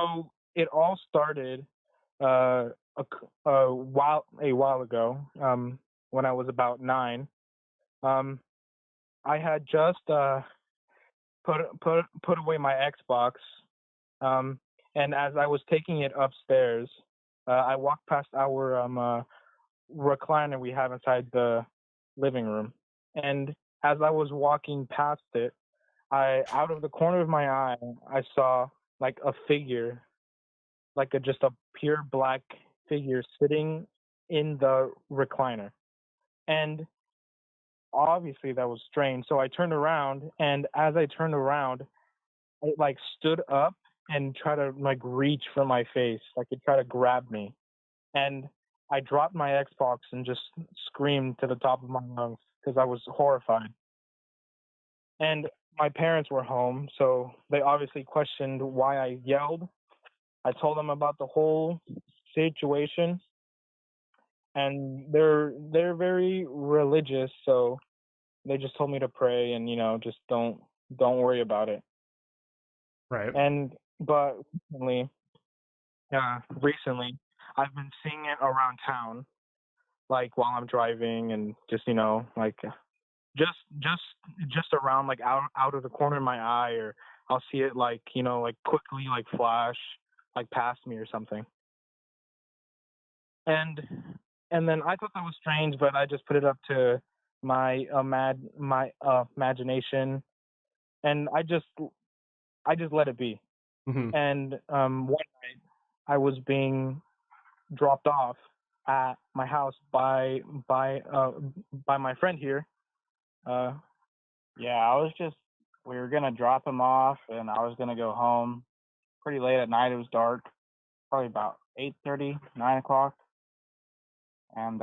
So it all started a while ago. When I was about 9. Um, I had just put away my Xbox. Um, and as I was taking it upstairs, I walked past our recliner we have inside the living room. And as I was walking past it, out of the corner of my eye, I saw like a figure, like just a pure black figure sitting in the recliner. And obviously that was strange. So I turned around, and as I turned around, it like stood up and tried to like reach for my face, like it tried to grab me. And I dropped my Xbox and just screamed to the top of my lungs because I was horrified. And my parents were home, so they obviously questioned why I yelled. I told them about the whole situation, and they're very religious, so they just told me to pray and just don't worry about it. Right. And but recently I've been seeing it around town, like while I'm driving, and just like just just just around, like out of the corner of my eye, or I'll see it like like quickly like flash like past me or something. And then I thought that was strange, but I just put it up to my imagination, and I just let it be. Hmm. And one night I was being dropped off at my house by my friend here. Uh, Yeah, we were gonna drop him off, and I was gonna go home. Pretty late at night. It was dark, probably about 8:30, 9 o'clock, and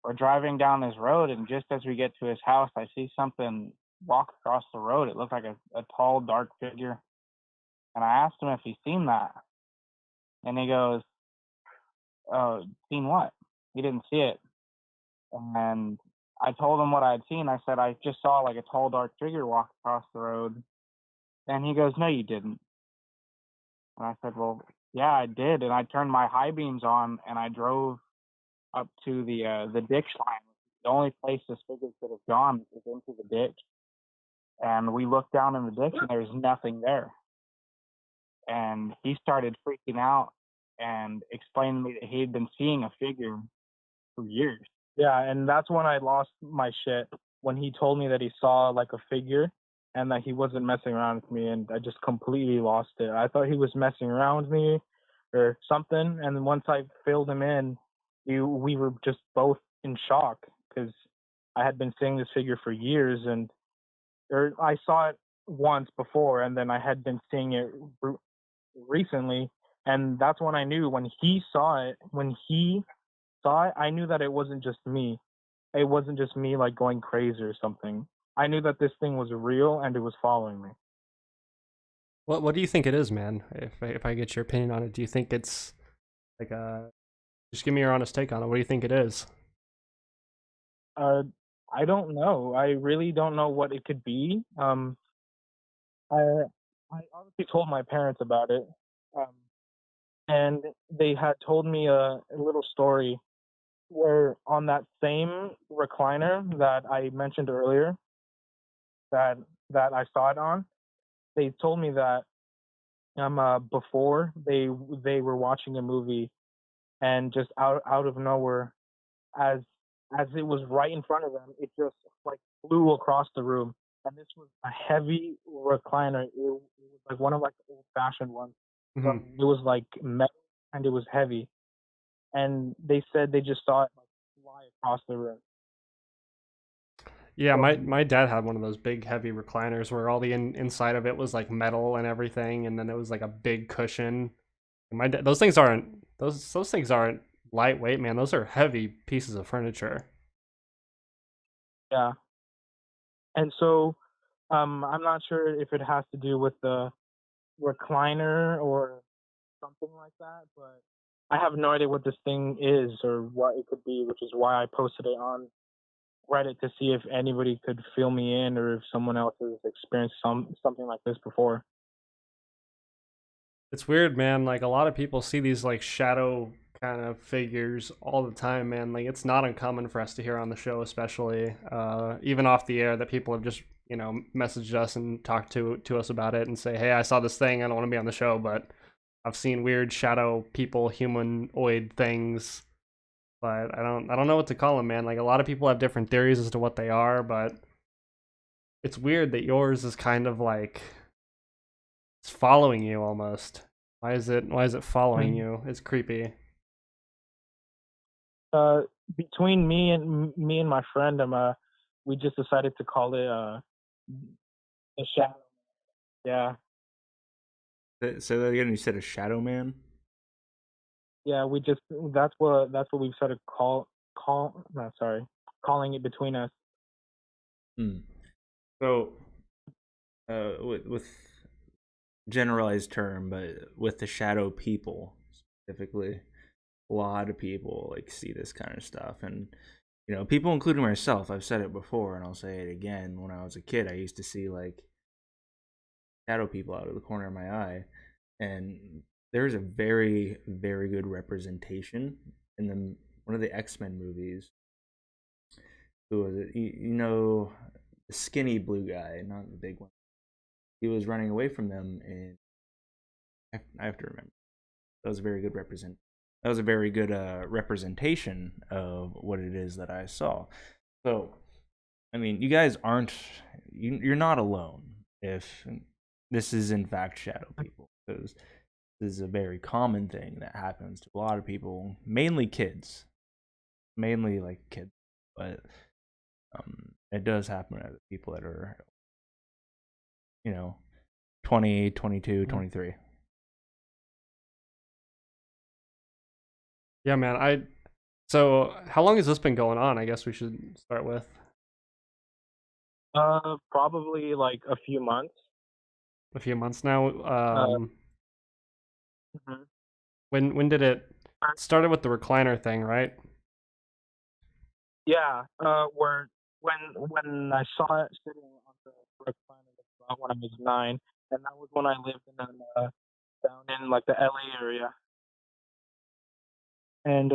we're driving down this road. And just as we get to his house, I see something walk across the road. It looked like a tall, dark figure, and I asked him if he's seen that, and he goes, "Oh, seen what?" He didn't see it, and I told him what I had seen. I said I just saw like a tall, dark figure walk across the road, and he goes, "No, you didn't." And I said, "Well, yeah, I did." And I turned my high beams on and I drove up to the ditch line. The only place this figure could have gone is into the ditch. And we looked down in the ditch and there was nothing there. And he started freaking out and explained to me that he had been seeing a figure for years. yeah, and that's when I lost my shit, when he told me that he saw like a figure and that he wasn't messing around with me, and I just completely lost it. I thought he was messing around with me or something, and then once I filled him in, we were just both in shock because I had been seeing this figure for years, and or I saw it once before, and then I had been seeing it recently, and that's when I knew when he saw it. When he saw it, I knew that it wasn't just me. It wasn't just me like going crazy or something. I knew that this thing was real and it was following me. What do you think it is, man? If I get your opinion on it, do you think it's like a? Just give me your honest take on it. What do you think it is? Uh, I don't know. I really don't know what it could be. I I obviously told my parents about it, um, and they had told me a little story where on that same recliner that I mentioned earlier, that I saw it on, they told me that before they were watching a movie, and just out of nowhere, as it was right in front of them, it just like flew across the room. And this was a heavy recliner. It was like one of like the old fashioned ones. So Hmm. it was like metal and it was heavy. And they said they just saw it like fly across the room. Yeah, So my dad had one of those big heavy recliners where all the inside of it was like metal and everything, and then it was like a big cushion. And those things aren't lightweight, man. Those are heavy pieces of furniture. yeah. And so I'm not sure if it has to do with the recliner or something like that, but I have no idea what this thing is or what it could be, which is why I posted it on Reddit to see if anybody could fill me in, or if someone else has experienced something like this before. It's weird, man. Like a lot of people see these like shadow kind of figures all the time, man. Like it's not uncommon for us to hear on the show, especially even off the air, that people have just messaged us and talked to us about it and say, "Hey, I saw this thing. I don't want to be on the show, but I've seen weird shadow people, humanoid things." But I don't know what to call them, man. Like a lot of people have different theories as to what they are, but it's weird that yours is kind of like it's following you almost. Why is it following you? It's creepy. Uh, between me and my friend, we just decided to call it a shadow. Yeah, So that again, you said a shadow man. yeah. That's what we've started no, sorry, calling it between us. Hmm. So, with generalized term, but with the shadow people specifically, a lot of people like see this kind of stuff, and people, including myself. I've said it before, and I'll say it again. When I was a kid, I used to see like shadow people out of the corner of my eye, and there's a very, very good representation in one of the X-Men movies. Who was it? The skinny blue guy, not the big one. He was running away from them, and I have to remember. That was a very good representation of what it is that I saw. So, I mean, you guys you're not alone if this is in fact shadow people, because this is a very common thing that happens to a lot of people, mainly kids, but it does happen to people that are 20, 22, 23. Yeah, man. So how long has this been going on? I guess we should start with Probably like a few months. a few months now. Mhm. When did it started with the recliner thing, right? Yeah, where when I saw it sitting on the recliner when I was 9, and that was when I lived down in like the LA area, and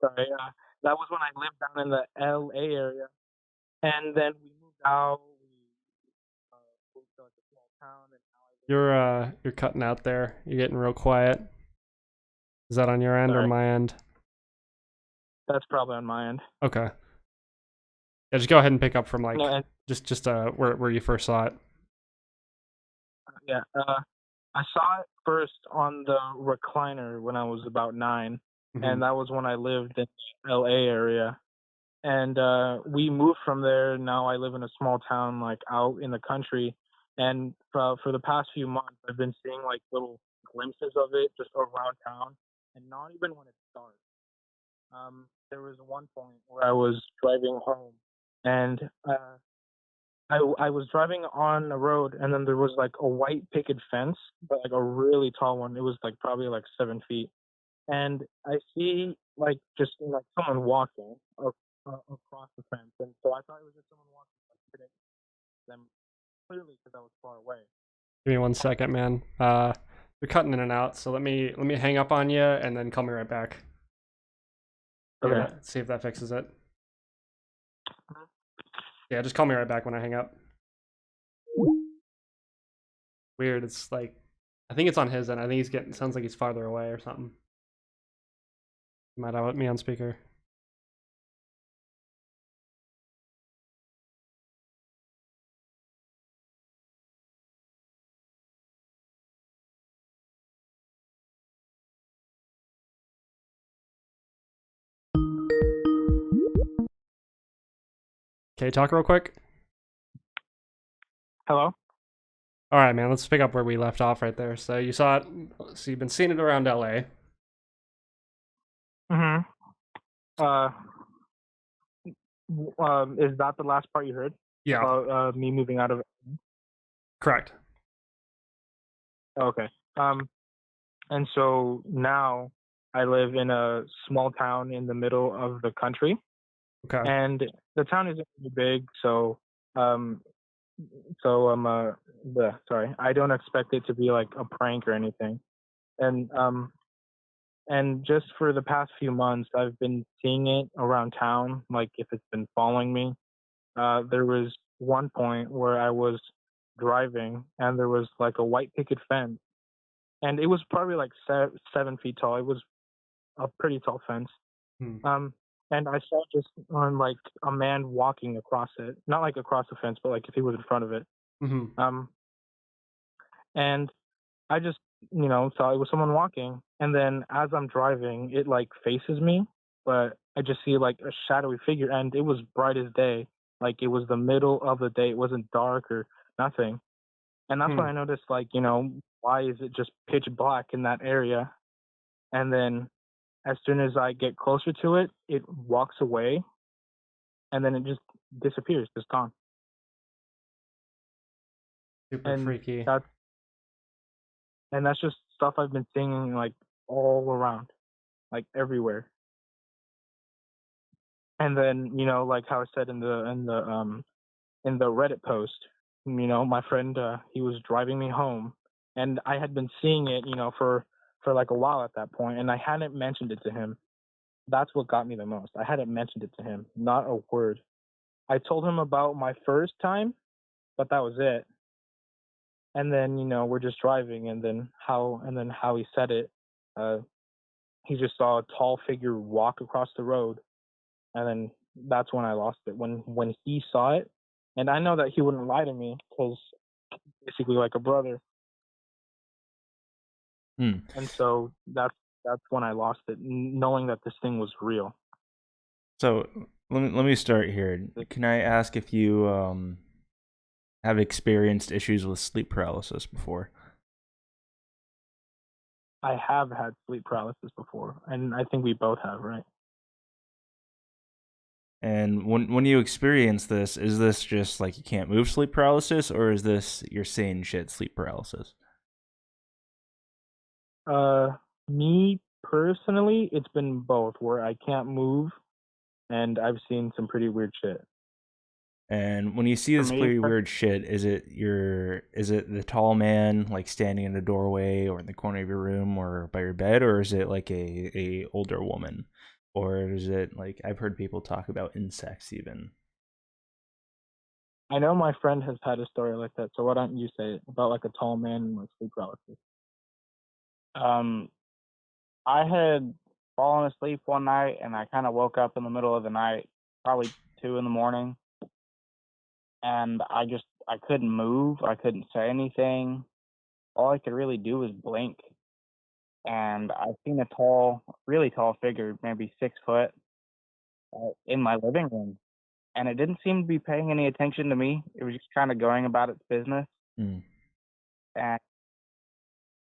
sorry, that was when I lived down in the LA area, and then we moved out. We moved to like a small town, and now I live in You're cutting out there. You're getting real quiet. Is that on your end or sorry, my end? that's probably on my end. Okay. Yeah, just go ahead and pick up from like No, and just where you first saw it. yeah, I saw it first on the recliner when I was about 9, Mhm. and that was when I lived in the LA area. And we moved from there. Now I live in a small town, like out in the country. And for the past few months, I've been seeing like little glimpses of it just around town, and not even when it's dark. There was one point where I was driving home, and I was driving on the road, and then there was like a white picket fence, but like a really tall one. It was like probably like 7 feet, and I see like just like someone walking across the fence, and so I thought it was just someone walking, like hitting them clearly because I was far away. Give me 1 second, man. You're cutting in and out, so let me hang up on you and then call me right back. Okay. See if that fixes it. Yeah, just call me right back when I hang up. Weird. It's like I think it's on his end. I think sounds like he's farther away or something. Might have me on speaker. Okay, talk real quick. Hello. All right, man. Let's pick up where we left off right there. So you saw it. So you've been seeing it around LA. Mhm. Uh, is that the last part you heard Yeah, about me moving out of? correct. Okay. And so now I live in a small town in the middle of the country, Okay. and the town isn't really big, so um, so sorry, I don't expect it to be like a prank or anything. And just for the past few months, I've been seeing it around town. Like if it's been following me. There was one point where I was driving and there was like a white picket fence, and it was probably like 7 feet tall. It was a pretty tall fence. Hmm. And I saw just on like a man walking across it, not like across the fence, but like if he was in front of it. Mm-hmm. And I just, thought it was someone walking. And then as I'm driving, it like faces me, but I just see like a shadowy figure, and it was bright as day. Like it was the middle of the day. It wasn't dark or nothing. And that's when I noticed, like, why is it just pitch black in that area? And then as soon as I get closer to it, it walks away, and then it just disappears, just gone. Super And freaky. that's just stuff I've been seeing like all around, like everywhere. And then, like how I said in the Reddit post, my friend, he was driving me home, and I had been seeing it, for like a while at that point, and I hadn't mentioned it to him. That's what got me the most. I hadn't mentioned it to him, not a word. I told him about my first time, but that was it. And then, we're just driving, and then how he said it, uh, he just saw a tall figure walk across the road, and then that's when I lost it. When he saw it, and I know that he wouldn't lie to me because basically like a brother. And so that's when I lost it, knowing that this thing was real. So let me start here. Can I ask if you have experienced issues with sleep paralysis before? I have had sleep paralysis before, and I think we both have, right? And when you experience this, is this just like you can't move sleep paralysis, or is this you're saying shit sleep paralysis? Me personally, it's been both, where I can't move, and I've seen some pretty weird shit. And when you see For this me, pretty weird shit, is it the tall man like standing in a doorway or in the corner of your room or by your bed, or is it like a older woman, or is it like I've heard people talk about insects even? I know my friend has had a story like that, so why don't you say it about like a tall man and like sleep paralysis? I had fallen asleep one night and I kind of woke up in the middle of the night, probably 2 in the morning, and I couldn't move. I couldn't say anything. All I could really do was blink. And I seen a tall, really tall figure, maybe 6 foot, in my living room, and it didn't seem to be paying any attention to me. It was just kind of going about its business Mm. and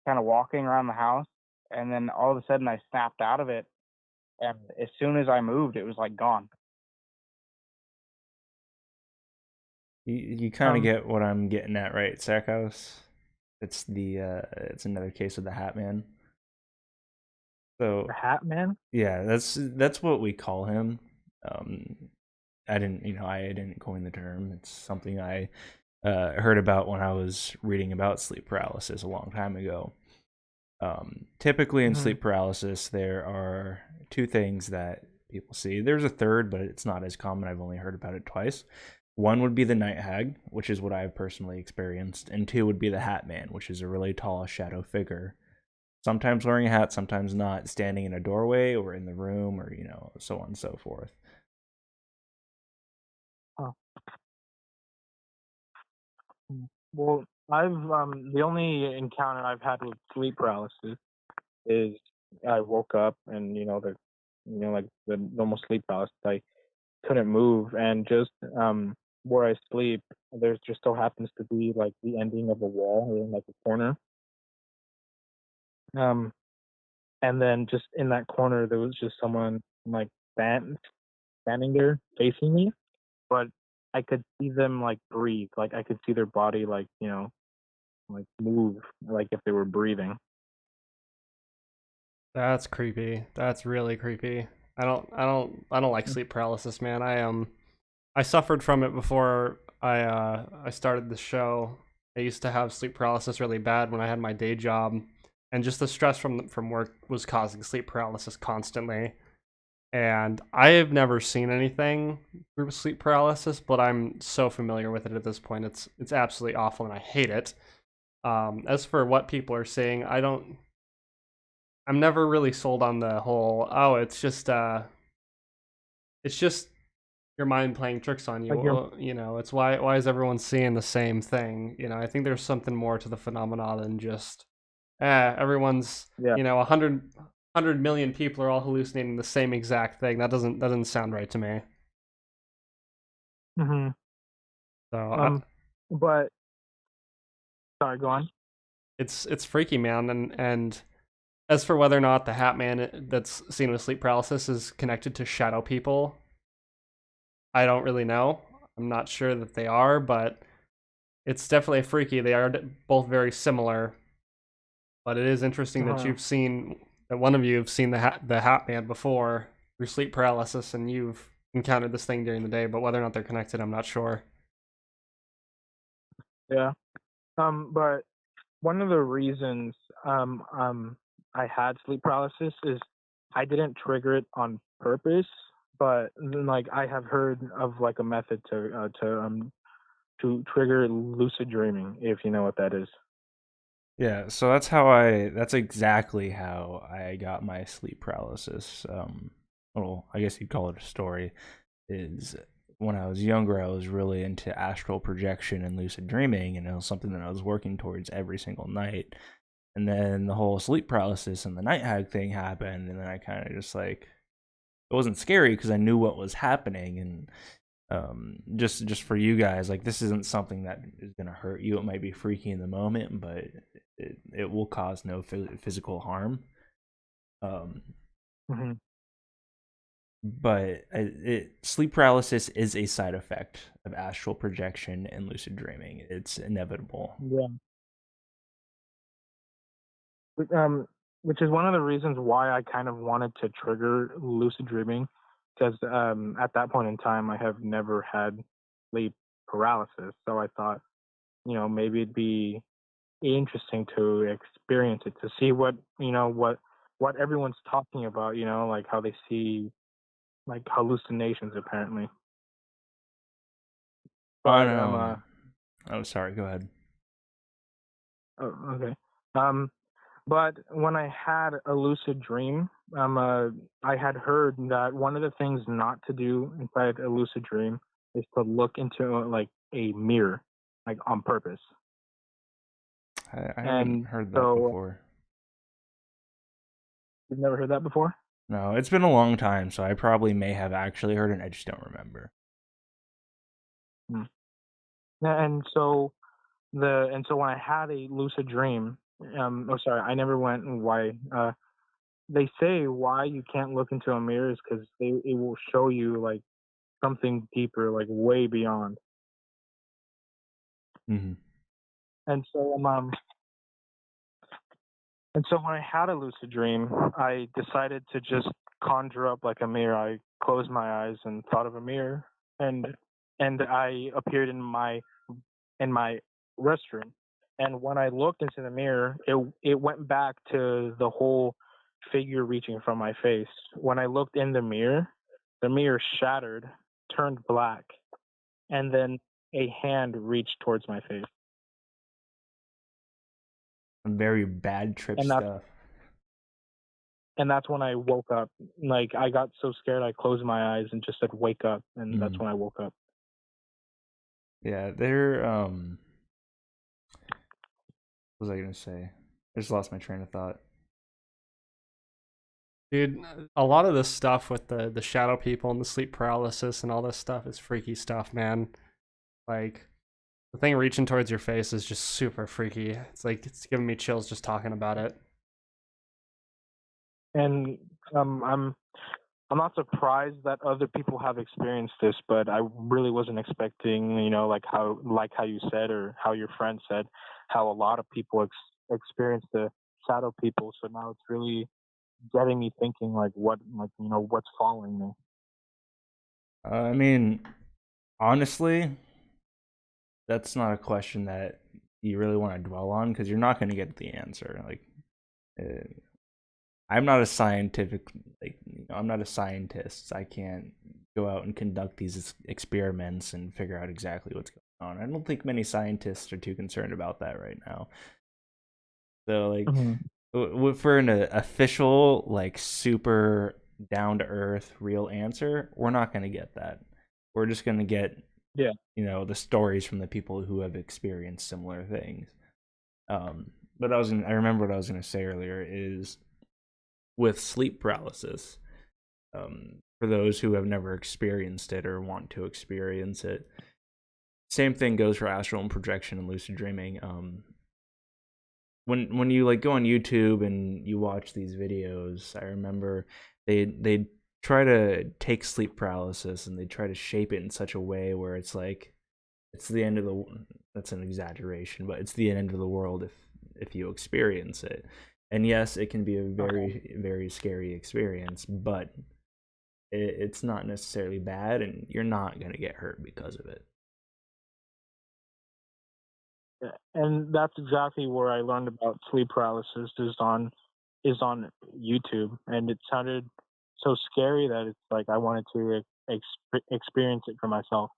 kind of walking around the house. And then all of a sudden, I snapped out of it, and as soon as I moved, it was like gone. You kind of Um, get what I'm getting at, right, Sackhouse? It's it's another case of the Hat Man. So the Hat Man? yeah, that's what we call him. Um, I didn't coin the term. It's something I heard about when I was reading about sleep paralysis a long time ago. Typically in Mm-hmm. sleep paralysis, there are two things that people see. There's a third, but it's not as common. I've only heard about it twice. One would be the night hag, which is what I've personally experienced, and two would be the Hat Man, which is a really tall shadow figure, sometimes wearing a hat, sometimes not, standing in a doorway or in the room, or so on and so forth. Oh. Well, I've the only encounter I've had with sleep paralysis is I woke up and like the normal sleep paralysis, I couldn't move, and just where I sleep, there's just so happens to be like the ending of a wall or in like a corner. Um, and then just in that corner there was just someone like standing there facing me, but I could see them like breathe, like I could see their body like like move, like if they were breathing. That's creepy. That's really creepy. I don't like sleep paralysis, man. I suffered from it before I started the show, I used to have sleep paralysis really bad when I had my day job, and just the stress from work was causing sleep paralysis constantly. And I have never seen anything through sleep paralysis, but I'm so familiar with it at this point. It's absolutely awful, and I hate it. As for what people are saying, I'm never really sold on the whole. Oh, it's just your mind playing tricks on you. Like you're, Well, it's why is everyone seeing the same thing? I think there's something more to the phenomena than just everyone's yeah. 100 million people are all hallucinating the same exact thing. That doesn't sound right to me. hmm So But sorry, go on. it's freaky, man. And as for whether or not the Hat Man that's seen with sleep paralysis is connected to shadow people, I don't really know. I'm not sure that they are, but it's definitely freaky. They are both very similar, but it is interesting that Uh-huh. one of you have seen the Hat Man before through sleep paralysis, and you've encountered this thing during the day. But whether or not they're connected, I'm not sure. Yeah. But one of the reasons I had sleep paralysis is I didn't trigger it on purpose, but like I have heard of like a method to trigger lucid dreaming, if you know what that is. Yeah, so that's exactly how I got my sleep paralysis. Well, I guess you'd call it a story. Is when I was younger, I was really into astral projection and lucid dreaming, and it was something that I was working towards every single night. And then the whole sleep paralysis and the night hag thing happened, and then I kind of just like it wasn't scary because I knew what was happening, and just for you guys, like this isn't something that is gonna hurt you. It might be freaky in the moment, but it will cause no physical harm. Um, hmm but sleep paralysis is a side effect of astral projection and lucid dreaming. It's inevitable. Yeah. Um, which is one of the reasons why I kind of wanted to trigger lucid dreaming, because at that point in time I have never had sleep paralysis, so I thought, maybe it'd be interesting to experience it, to see what everyone's talking about, like how they see like hallucinations apparently. On But oh, sorry, go ahead. oh, okay. Um but when I had a lucid dream, I had heard that one of the things not to do inside a lucid dream is to look into like a mirror, like on purpose. I haven't And heard that so before. you've never heard that before? No, it's been a long time, so I probably may have actually heard it. I just don't remember. Hmm. Yeah, and so when I had a lucid dream, oh sorry, I never went and why. They say why you can't look into a mirror is because it will show you like something deeper, like way beyond. Hmm. And so and so when I had a lucid dream, I decided to just conjure up like a mirror. I closed my eyes and thought of a mirror, and I appeared in my restroom. And when I looked into the mirror, it went back to the whole figure reaching from my face. When I looked in the mirror shattered, turned black, and then a hand reached towards my face. Very bad trip And that's stuff. and that's when I woke up. Like I got so scared, I closed my eyes and just said "wake up," and that's Mm. when I woke up. Yeah, they're what was I gonna say? I just lost my train of thought. Dude, a lot of this stuff with the shadow people and the sleep paralysis and all this stuff is freaky stuff, man. Like the thing reaching towards your face is just super freaky. It's like it's giving me chills just talking about it. And I'm not surprised that other people have experienced this, but I really wasn't expecting, like how you said or how your friend said, how a lot of people experience the shadow people. So now it's really getting me thinking, like what's following me. I mean, honestly, that's not a question that you really want to dwell on because you're not going to get the answer. Like, I'm not a scientific, I'm not a scientist. I can't go out and conduct these experiments and figure out exactly what's going on. I don't think many scientists are too concerned about that right now. So, like, for an official, like, super down to earth, real answer, we're not going to get that. We're just going to get, the stories from the people who have experienced similar things. But I remember what I was going to say earlier is with sleep paralysis. For those who have never experienced it or want to experience it, same thing goes for astral projection and lucid dreaming. When you like go on YouTube and you watch these videos, I remember they try to take sleep paralysis and they try to shape it in such a way where it's like it's the end of the, that's an exaggeration, but it's the end of the world if you experience it. And yes, it can be a very, very scary experience, but it's not necessarily bad, and you're not going to get hurt because of it. And that's exactly where I learned about sleep paralysis is on YouTube, and it sounded so scary that it's like I wanted to experience it for myself.